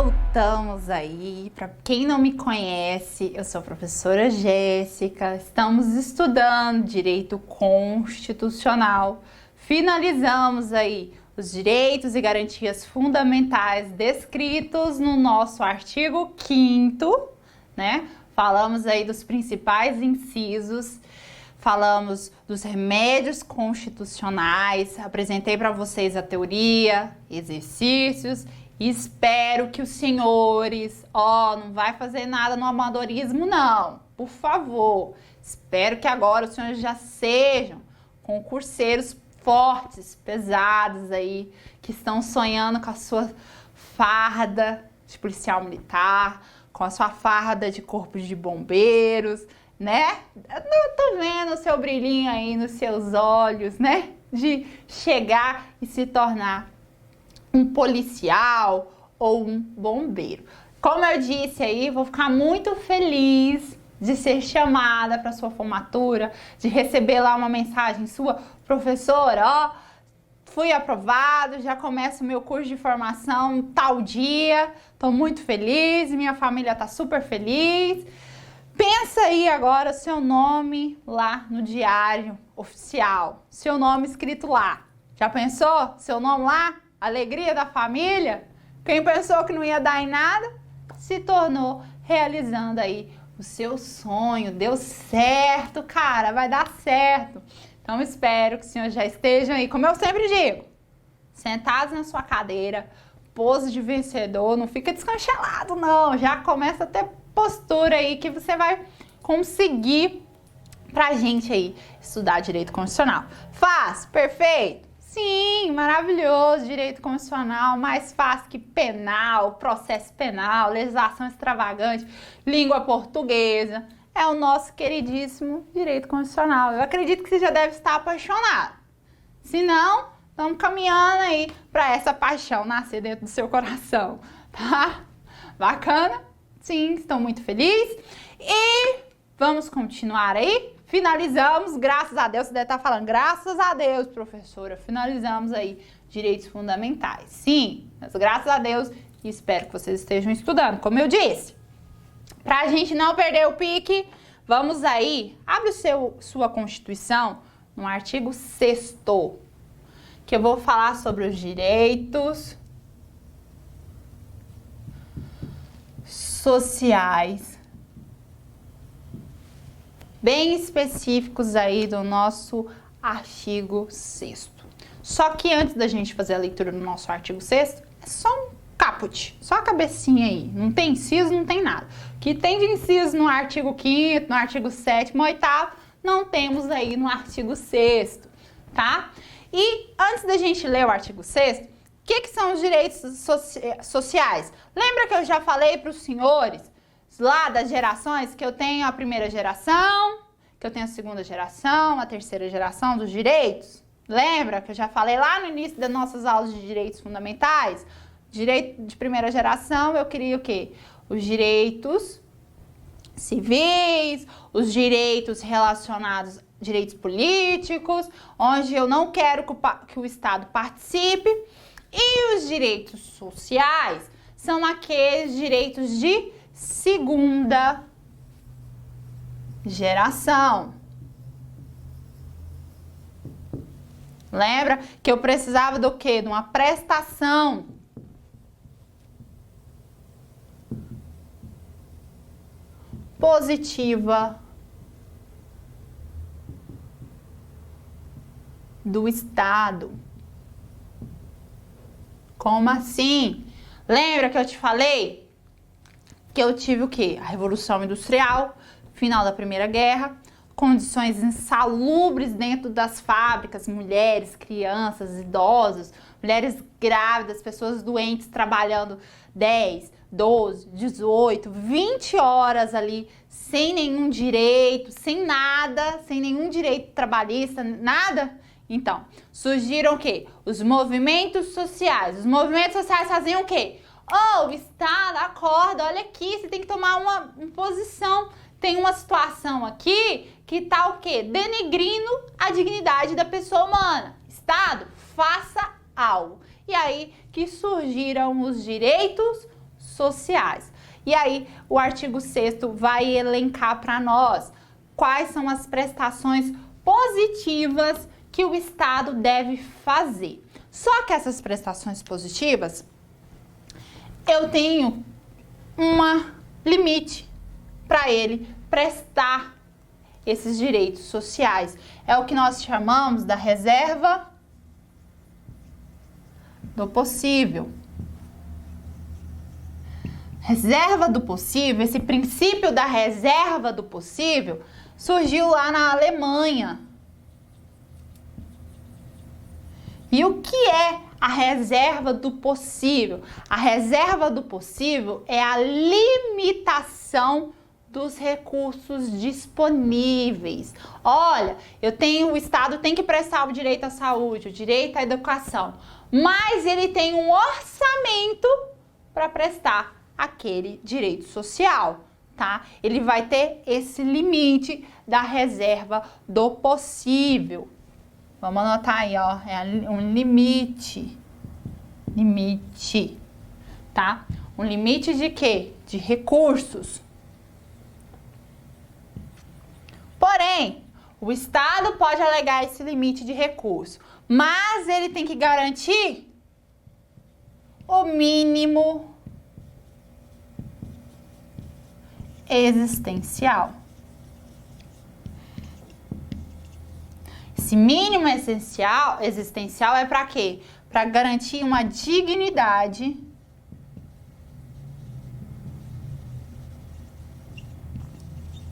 Voltamos aí. Para quem não me conhece, eu sou a professora Jéssica. Estamos estudando direito constitucional. Finalizamos aí os direitos e garantias fundamentais descritos no nosso artigo 5º, né? Falamos aí dos principais incisos. Falamos dos remédios constitucionais, apresentei para vocês a teoria, exercícios, e espero que os senhores, não vai fazer nada no amadorismo não, por favor. Espero que agora os senhores já sejam concurseiros fortes, pesados aí, que estão sonhando com a sua farda de policial militar, com a sua farda de corpo de bombeiros, né? Eu tô vendo o seu brilhinho aí nos seus olhos, né? De chegar e se tornar um policial ou um bombeiro. Como eu disse aí, vou ficar muito feliz de ser chamada para sua formatura, de receber lá uma mensagem sua, professora, fui aprovado, já começo o meu curso de formação tal dia, tô muito feliz, minha família tá super feliz. Pensa aí agora o seu nome lá no diário oficial, seu nome escrito lá. Já pensou? Seu nome lá? Alegria da família? Quem pensou que não ia dar em nada, se tornou realizando aí o seu sonho. Deu certo, cara, vai dar certo. Então espero que os senhores já estejam aí, como eu sempre digo, sentados na sua cadeira, pose de vencedor, não fica descanchelado não, já começa a ter postura aí que você vai conseguir pra gente aí estudar direito constitucional. Fácil? Perfeito? Sim, maravilhoso, direito constitucional, mais fácil que penal, processo penal, legislação extravagante, língua portuguesa, é o nosso queridíssimo direito constitucional. Eu acredito que você já deve estar apaixonado. Se não, estamos caminhando aí para essa paixão nascer dentro do seu coração, tá? Bacana? Sim, estou muito feliz. E vamos continuar aí. Finalizamos, graças a Deus, você deve estar falando, graças a Deus, professora, finalizamos aí direitos fundamentais. Sim, mas graças a Deus, e espero que vocês estejam estudando, como eu disse. Para a gente não perder o pique, vamos aí, abre sua Constituição no artigo 6º, que eu vou falar sobre os direitos sociais, bem específicos aí do nosso artigo 6º. Só que antes da gente fazer a leitura do nosso artigo 6º, é só um caput, só a cabecinha aí, não tem inciso, não tem nada. O que tem de inciso no artigo 5º, no artigo 7º, 8º, não temos aí no artigo 6º, tá? E antes da gente ler o artigo 6º, o que são os direitos sociais? Lembra que eu já falei para os senhores lá das gerações que eu tenho a primeira geração, que eu tenho a segunda geração, a terceira geração dos direitos? Lembra que eu já falei lá no início das nossas aulas de direitos fundamentais? Direito de primeira geração, eu queria o quê? Os direitos civis, os direitos relacionados direitos políticos, onde eu não quero que o Estado participe. E os direitos sociais são aqueles direitos de segunda geração. Lembra que eu precisava do quê? De uma prestação positiva do Estado. Como assim? Lembra que eu te falei que eu tive o quê? A Revolução Industrial, final da Primeira Guerra, condições insalubres dentro das fábricas, mulheres, crianças, idosos, mulheres grávidas, pessoas doentes trabalhando 10, 12, 18, 20 horas ali, sem nenhum direito, sem nada, sem nenhum direito trabalhista, nada. Então, surgiram o quê? Os movimentos sociais. Os movimentos sociais faziam o quê? O Estado, acorda, olha aqui, você tem que tomar uma posição. Tem uma situação aqui que tá o quê? Denegrindo a dignidade da pessoa humana. Estado, faça algo. E aí que surgiram os direitos sociais. E aí, o artigo 6º vai elencar para nós quais são as prestações positivas que o Estado deve fazer. Só que essas prestações positivas, eu tenho um limite para ele prestar esses direitos sociais. É o que nós chamamos da reserva do possível. Reserva do possível, esse princípio da reserva do possível surgiu lá na Alemanha. E o que é a reserva do possível? A reserva do possível é a limitação dos recursos disponíveis. Olha, o Estado tem que prestar o direito à saúde, o direito à educação, mas ele tem um orçamento para prestar aquele direito social, tá? Ele vai ter esse limite da reserva do possível. Vamos anotar aí, ó, é um limite, tá? Um limite de quê? De recursos. Porém, o Estado pode alegar esse limite de recurso, mas ele tem que garantir o mínimo existencial. Esse mínimo existencial é para quê? Para garantir uma dignidade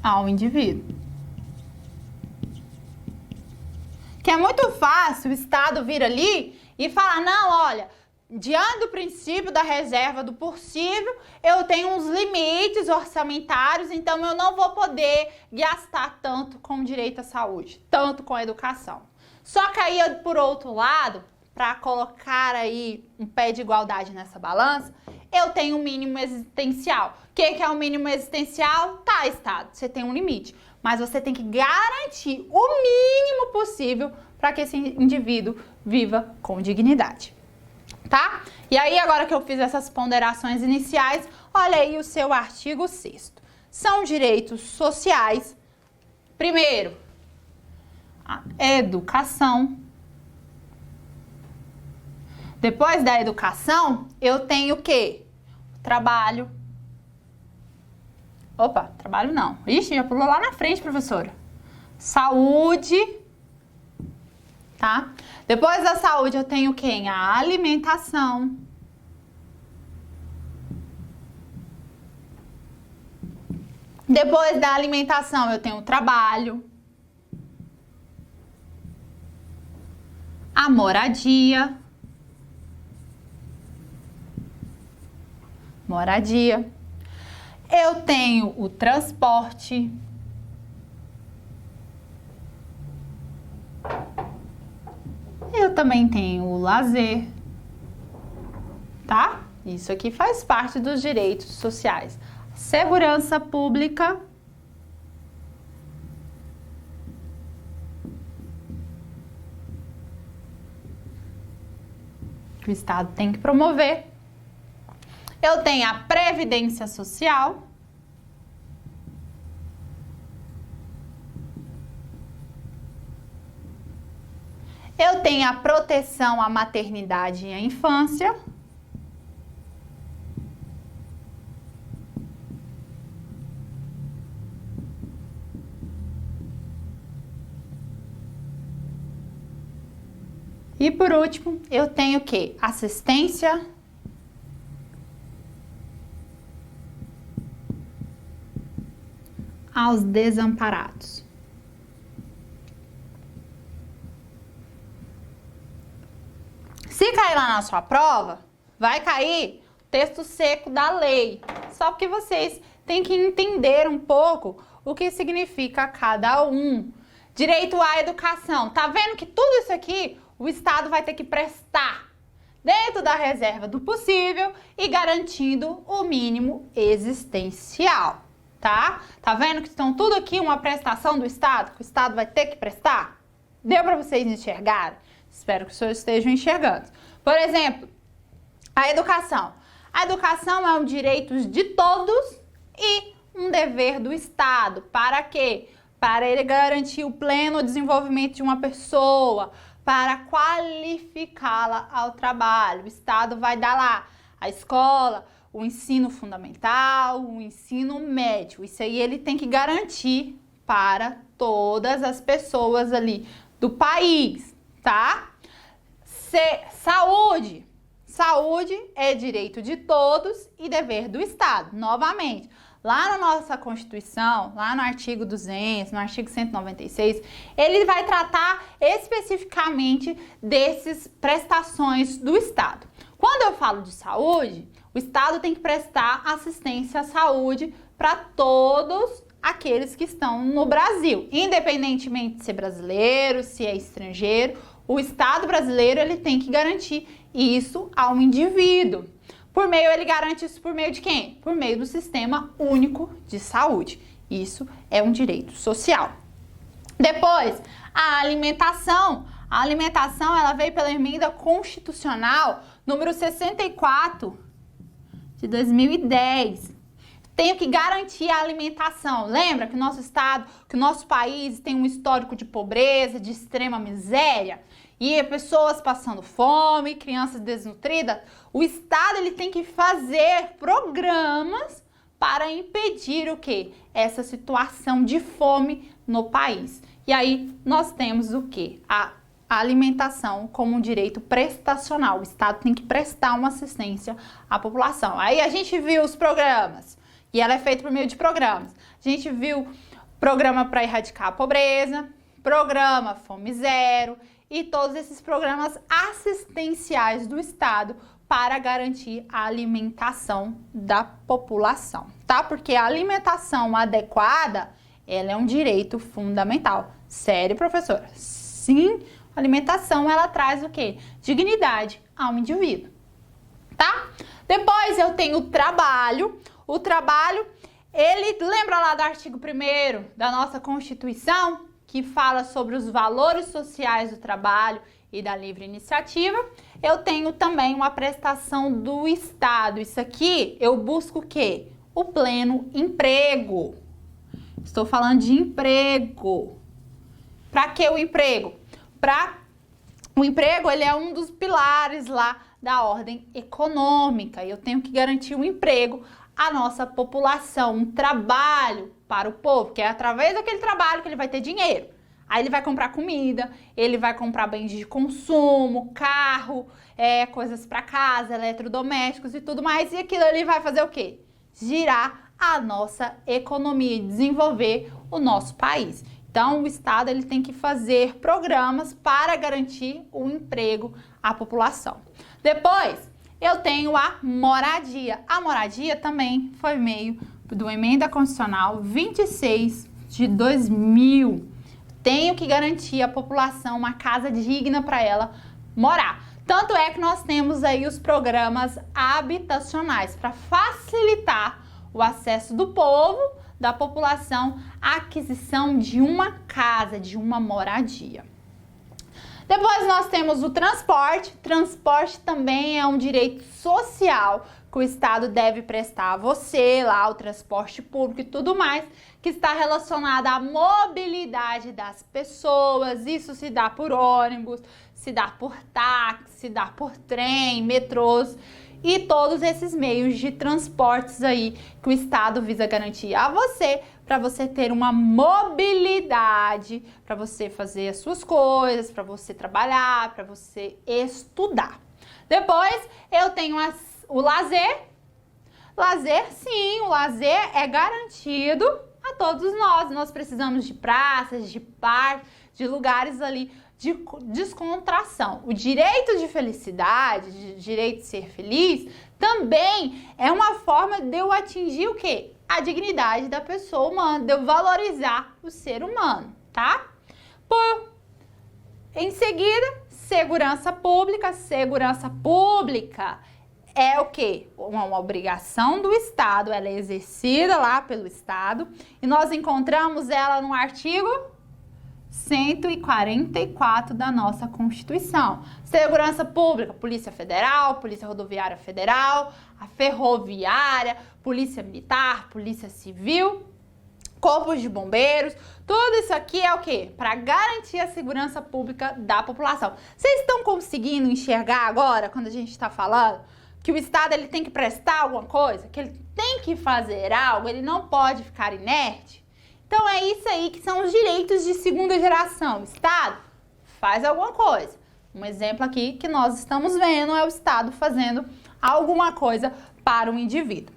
ao indivíduo. Que é muito fácil o Estado vir ali e falar, não, olha, diante do princípio da reserva do possível, eu tenho uns limites orçamentários, então eu não vou poder gastar tanto com direito à saúde, tanto com a educação. Só que aí, por outro lado, para colocar aí um pé de igualdade nessa balança, eu tenho um mínimo existencial. O que é o mínimo existencial? Tá, Estado, você tem um limite, mas você tem que garantir o mínimo possível para que esse indivíduo viva com dignidade. Tá? E aí, agora que eu fiz essas ponderações iniciais, olha aí o seu artigo 6º. São direitos sociais. Primeiro, a educação. Depois da educação, eu tenho o quê? Trabalho. Opa, trabalho não. Ixi, já pulou lá na frente, professora. Saúde. Tá? Depois da saúde, eu tenho quem? A alimentação. Depois da alimentação, eu tenho o trabalho. A moradia. Eu tenho o transporte. Eu também tenho o lazer, tá? Isso aqui faz parte dos direitos sociais. Segurança pública. Que o Estado tem que promover. Eu tenho a previdência social. Eu tenho a proteção à maternidade e à infância. E por último, eu tenho o quê? Assistência aos desamparados. Se cair lá na sua prova, vai cair o texto seco da lei. Só porque vocês têm que entender um pouco o que significa cada um. Direito à educação. Tá vendo que tudo isso aqui o Estado vai ter que prestar dentro da reserva do possível e garantindo o mínimo existencial, tá? Tá vendo que estão tudo aqui uma prestação do Estado, que o Estado vai ter que prestar? Deu para vocês enxergarem? Espero que os senhores estejam enxergando. Por exemplo, a educação. A educação é um direito de todos e um dever do Estado. Para quê? Para ele garantir o pleno desenvolvimento de uma pessoa, para qualificá-la ao trabalho. O Estado vai dar lá a escola, o ensino fundamental, o ensino médio. Isso aí ele tem que garantir para todas as pessoas ali do país, tá? Saúde. Saúde é direito de todos e dever do Estado. Novamente, lá na nossa Constituição, lá no artigo 200, no artigo 196, ele vai tratar especificamente dessas prestações do Estado. Quando eu falo de saúde, o Estado tem que prestar assistência à saúde para todos aqueles que estão no Brasil, independentemente de ser brasileiro, se é estrangeiro, o Estado brasileiro ele tem que garantir isso ao indivíduo. Ele garante isso por meio de quem? Por meio do Sistema Único de Saúde. Isso é um direito social. Depois, a alimentação. A alimentação ela veio pela emenda constitucional número 64 de 2010. Tenho que garantir a alimentação. Lembra que o nosso estado, que o nosso país tem um histórico de pobreza, de extrema miséria? E pessoas passando fome, crianças desnutridas? O Estado ele tem que fazer programas para impedir o quê? Essa situação de fome no país. E aí nós temos o quê? A alimentação como um direito prestacional. O Estado tem que prestar uma assistência à população. Aí a gente viu os programas. E ela é feita por meio de programas. A gente viu programa para erradicar a pobreza, programa Fome Zero e todos esses programas assistenciais do Estado para garantir a alimentação da população, tá? Porque a alimentação adequada, ela é um direito fundamental. Sério, professora? Sim, a alimentação, ela traz o quê? Dignidade ao indivíduo, tá? Depois eu tenho o trabalho. O trabalho, ele lembra lá do artigo 1º da nossa Constituição, que fala sobre os valores sociais do trabalho e da livre iniciativa. Eu tenho também uma prestação do Estado. Isso aqui eu busco o quê? O pleno emprego. Estou falando de emprego. Para que o emprego? O emprego, ele é um dos pilares lá da ordem econômica. Eu tenho que garantir um emprego à nossa população, um trabalho para o povo, que é através daquele trabalho que ele vai ter dinheiro. Aí ele vai comprar comida, ele vai comprar bens de consumo, carro, coisas para casa, eletrodomésticos e tudo mais. E aquilo ali vai fazer o quê? Girar a nossa economia e desenvolver o nosso país. Então, o Estado ele tem que fazer programas para garantir o emprego à população. Depois, eu tenho a moradia. A moradia também foi meio do Emenda Constitucional 26 de 2000. Tenho que garantir à população uma casa digna para ela morar. Tanto é que nós temos aí os programas habitacionais para facilitar o acesso do povo, da população, à aquisição de uma casa, de uma moradia. Depois nós temos o transporte. Transporte também é um direito social que o Estado deve prestar a você, lá o transporte público e tudo mais, que está relacionado à mobilidade das pessoas. Isso se dá por ônibus, se dá por táxi, se dá por trem, metrôs e todos esses meios de transportes aí que o Estado visa garantir a você, para você ter uma mobilidade, para você fazer as suas coisas, para você trabalhar, para você estudar. Depois eu tenho o lazer. Lazer, sim, o lazer é garantido a todos nós. Nós precisamos de praças, de parques, de lugares ali de descontração. O direito de felicidade, o direito de ser feliz, também é uma forma de eu atingir o quê? A dignidade da pessoa humana, de eu valorizar o ser humano, tá? Em seguida, segurança pública. Segurança pública é o quê? Uma obrigação do Estado, ela é exercida lá pelo Estado e nós encontramos ela no artigo 144 da nossa Constituição. Segurança pública, Polícia Federal, Polícia Rodoviária Federal, a ferroviária, polícia militar, polícia civil, corpos de bombeiros, tudo isso aqui é o quê? Para garantir a segurança pública da população. Vocês estão conseguindo enxergar agora, quando a gente está falando, que o Estado ele tem que prestar alguma coisa, que ele tem que fazer algo, ele não pode ficar inerte? Então é isso aí que são os direitos de segunda geração. O Estado faz alguma coisa. Um exemplo aqui que nós estamos vendo é o Estado fazendo alguma coisa para o indivíduo.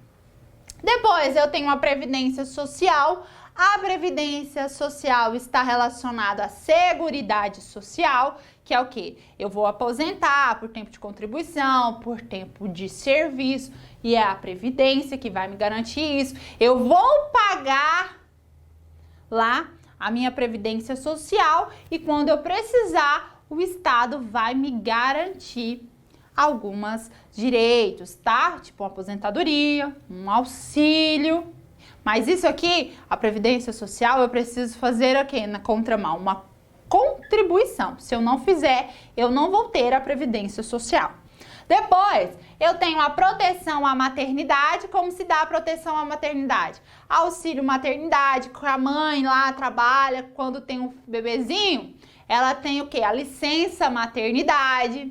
Depois eu tenho a Previdência Social. A Previdência Social está relacionada à Seguridade Social, que é o quê? Eu vou aposentar por tempo de contribuição, por tempo de serviço, e é a Previdência que vai me garantir isso. Eu vou pagar lá a minha Previdência Social e quando eu precisar, o Estado vai me garantir alguns direitos, tá? Tipo uma aposentadoria, um auxílio. Mas isso aqui, a Previdência Social, eu preciso fazer o quê? Na contramão, uma contribuição. Se eu não fizer, eu não vou ter a Previdência Social. Depois, eu tenho a proteção à maternidade. Como se dá a proteção à maternidade? Auxílio maternidade, que a mãe lá trabalha quando tem um bebezinho, ela tem o quê? A licença maternidade.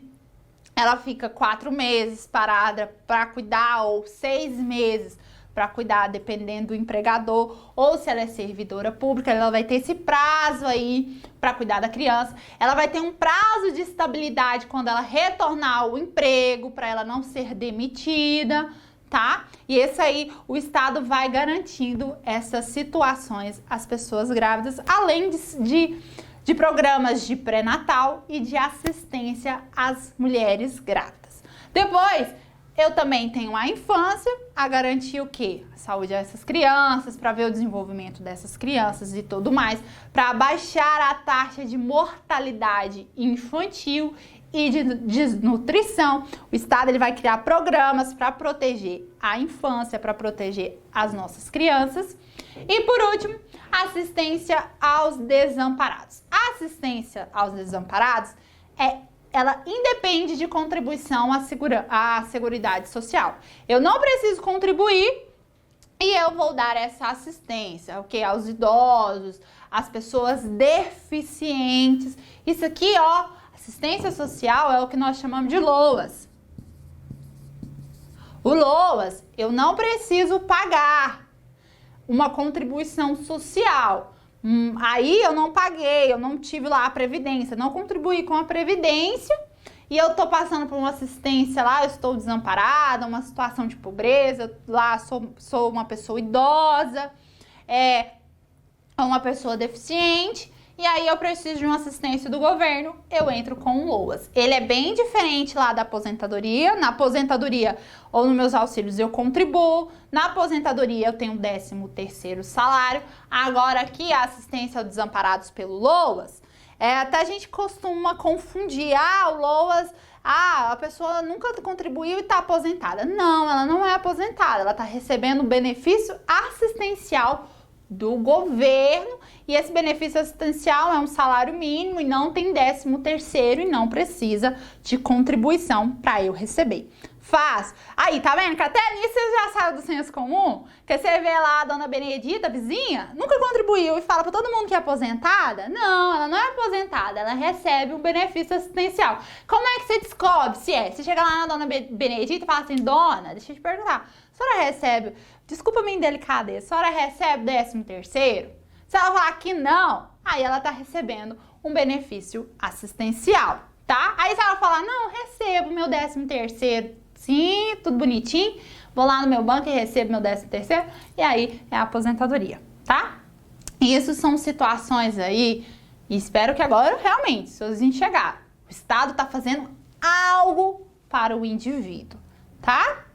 Ela fica 4 meses parada para cuidar ou 6 meses para cuidar, dependendo do empregador, ou se ela é servidora pública, ela vai ter esse prazo aí para cuidar da criança. Ela vai ter um prazo de estabilidade quando ela retornar ao emprego, para ela não ser demitida, tá? E esse aí, o Estado vai garantindo essas situações às pessoas grávidas, além de programas de pré-natal e de assistência às mulheres grávidas. Depois, eu também tenho a infância, a garantir o quê? A saúde dessas crianças, para ver o desenvolvimento dessas crianças e tudo mais, para baixar a taxa de mortalidade infantil e de desnutrição. O Estado ele vai criar programas para proteger a infância, para proteger as nossas crianças. E por último, assistência aos desamparados. A assistência aos desamparados ela independe de contribuição à Seguridade Social. Eu não preciso contribuir e eu vou dar essa assistência, ok? Aos idosos, às pessoas deficientes. Isso aqui, ó, assistência social é o que nós chamamos de LOAS. O LOAS, eu não preciso pagar uma contribuição social. Aí eu não paguei, eu não tive lá a Previdência, não contribuí com a Previdência e eu tô passando por uma assistência lá, eu estou desamparada, uma situação de pobreza, lá sou uma pessoa idosa, uma pessoa deficiente, e aí eu preciso de uma assistência do governo, eu entro com o LOAS. Ele é bem diferente lá da aposentadoria. Na aposentadoria ou nos meus auxílios eu contribuo, na aposentadoria eu tenho 13º salário. Agora aqui a assistência aos desamparados pelo LOAS, até a gente costuma confundir, o LOAS, a pessoa nunca contribuiu e está aposentada. Não, ela não é aposentada, ela está recebendo benefício assistencial do governo, e esse benefício assistencial é um salário mínimo e não tem 13º e não precisa de contribuição para eu receber. Fácil. Aí, tá vendo que até nisso você já saiu do senso comum? Que você vê lá a dona Benedita, a vizinha, nunca contribuiu e fala para todo mundo que é aposentada? Não, ela não é aposentada, ela recebe um benefício assistencial. Como é que você descobre se é? Você chega lá na dona Benedita e fala assim, dona, deixa eu te perguntar, a senhora recebe, desculpa a minha indelicadeza, a senhora recebe 13º? Se ela falar que não, aí ela tá recebendo um benefício assistencial, tá? Aí se ela falar, não, recebo meu 13º, sim, tudo bonitinho, vou lá no meu banco e recebo meu 13º, e aí é a aposentadoria, tá? E isso são situações aí, e espero que agora realmente, se vocês enxergaram, o Estado tá fazendo algo para o indivíduo, tá?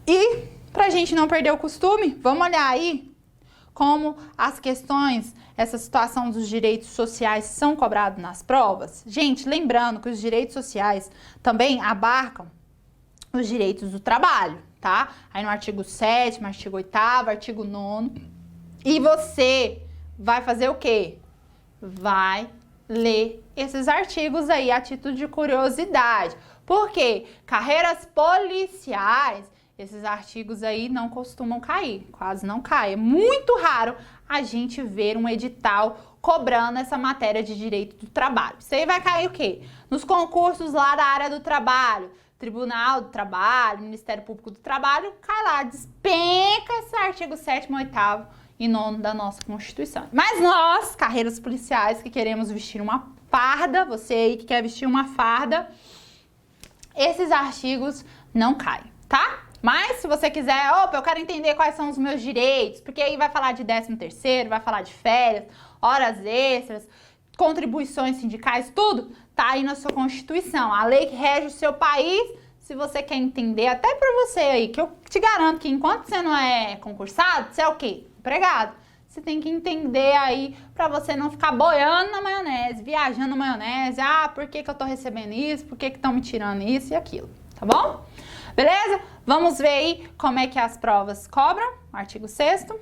E pra gente não perder o costume, vamos olhar aí como as questões, essa situação dos direitos sociais são cobrados nas provas. Gente, lembrando que os direitos sociais também abarcam os direitos do trabalho, tá? Aí no artigo 7º, artigo 8º, artigo 9º. E você vai fazer o quê? Vai ler esses artigos aí a título de curiosidade. Por quê? Carreiras policiais, esses artigos aí não costumam cair, quase não caem. É muito raro a gente ver um edital cobrando essa matéria de direito do trabalho. Isso aí vai cair o quê? Nos concursos lá da área do trabalho, Tribunal do Trabalho, Ministério Público do Trabalho, cai lá, despenca esse artigo 7º, 8º e 9º da nossa Constituição. Mas nós, carreiras policiais, que queremos vestir uma farda, você aí que quer vestir uma farda, esses artigos não caem, tá? Mas se você quiser, opa, eu quero entender quais são os meus direitos, porque aí vai falar de 13º, vai falar de férias, horas extras, contribuições sindicais, tudo tá aí na sua Constituição. A lei que rege o seu país, se você quer entender, até pra você aí, que eu te garanto que enquanto você não é concursado, você é o quê? Empregado. Você tem que entender aí pra você não ficar boiando na maionese, viajando na maionese. Ah, por que que eu tô recebendo isso? Por que que estão me tirando isso e aquilo? Tá bom? Beleza? Vamos ver aí como é que as provas cobram. Artigo 6º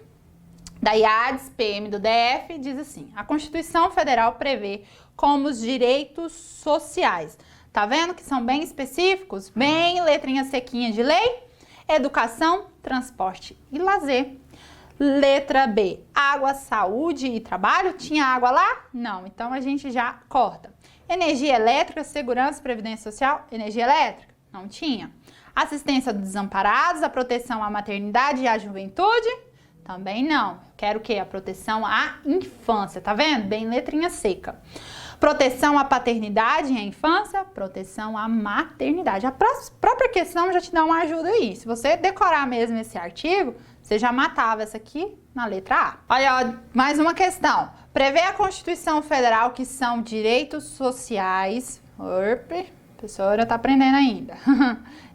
da IADES, PM do DF, diz assim: a Constituição Federal prevê como os direitos sociais. Tá vendo que são bem específicos? Bem letrinha sequinha de lei. Educação, transporte e lazer. Letra B, água, saúde e trabalho. Tinha água lá? Não, então a gente já corta. Energia elétrica, segurança, previdência social. Energia elétrica? Não tinha. Assistência dos desamparados, a proteção à maternidade e à juventude? Também não. Quero o quê? A proteção à infância, tá vendo? Bem letrinha seca. Proteção à paternidade e à infância, proteção à maternidade. A própria questão já te dá uma ajuda aí. Se você decorar mesmo esse artigo, você já matava essa aqui na letra A. Olha, ó, mais uma questão. Prevê a Constituição Federal que são direitos sociais. Opa, a professora tá aprendendo ainda.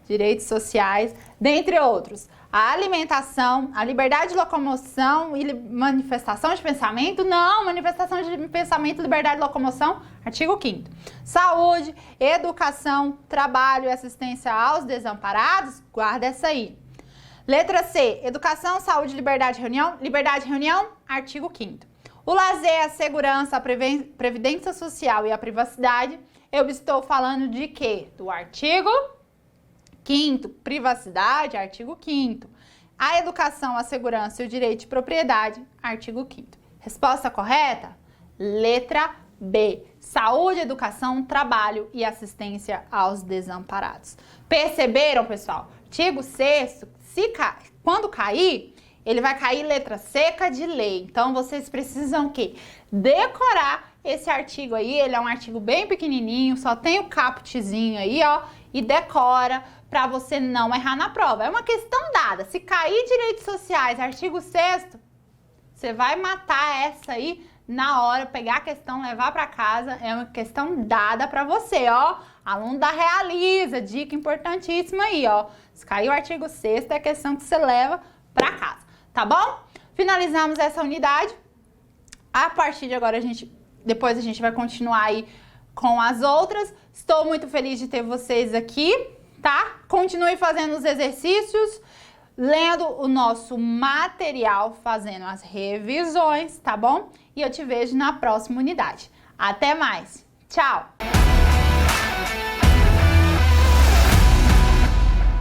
Direitos sociais, dentre outros. A alimentação, a liberdade de locomoção e manifestação de pensamento? Não, manifestação de pensamento, liberdade de locomoção, artigo 5º. Saúde, educação, trabalho e assistência aos desamparados? Guarda essa aí. Letra C, educação, saúde, liberdade de reunião, artigo 5º. O lazer, a segurança, a previdência social e a privacidade, eu estou falando de quê? Do artigo 5º, privacidade, artigo 5º. A educação, a segurança e o direito de propriedade, artigo 5º. Resposta correta? Letra B. Saúde, educação, trabalho e assistência aos desamparados. Perceberam, pessoal? Artigo 6º, quando cair, ele vai cair letra seca de lei. Então, vocês precisam o quê? Decorar esse artigo aí. Ele é um artigo bem pequenininho, só tem o caputzinho aí, ó, e decora para você não errar na prova. É uma questão dada. Se cair direitos sociais, artigo 6º, você vai matar essa aí na hora, pegar a questão, levar para casa. É uma questão dada para você, ó. Aluno da Realiza, dica importantíssima aí, ó. Se cair o artigo 6º, é a questão que você leva para casa, tá bom? Finalizamos essa unidade. A partir de agora, depois a gente vai continuar aí com as outras. Estou muito feliz de ter vocês aqui, tá? Continue fazendo os exercícios, lendo o nosso material, fazendo as revisões, tá bom? E eu te vejo na próxima unidade. Até mais! Tchau!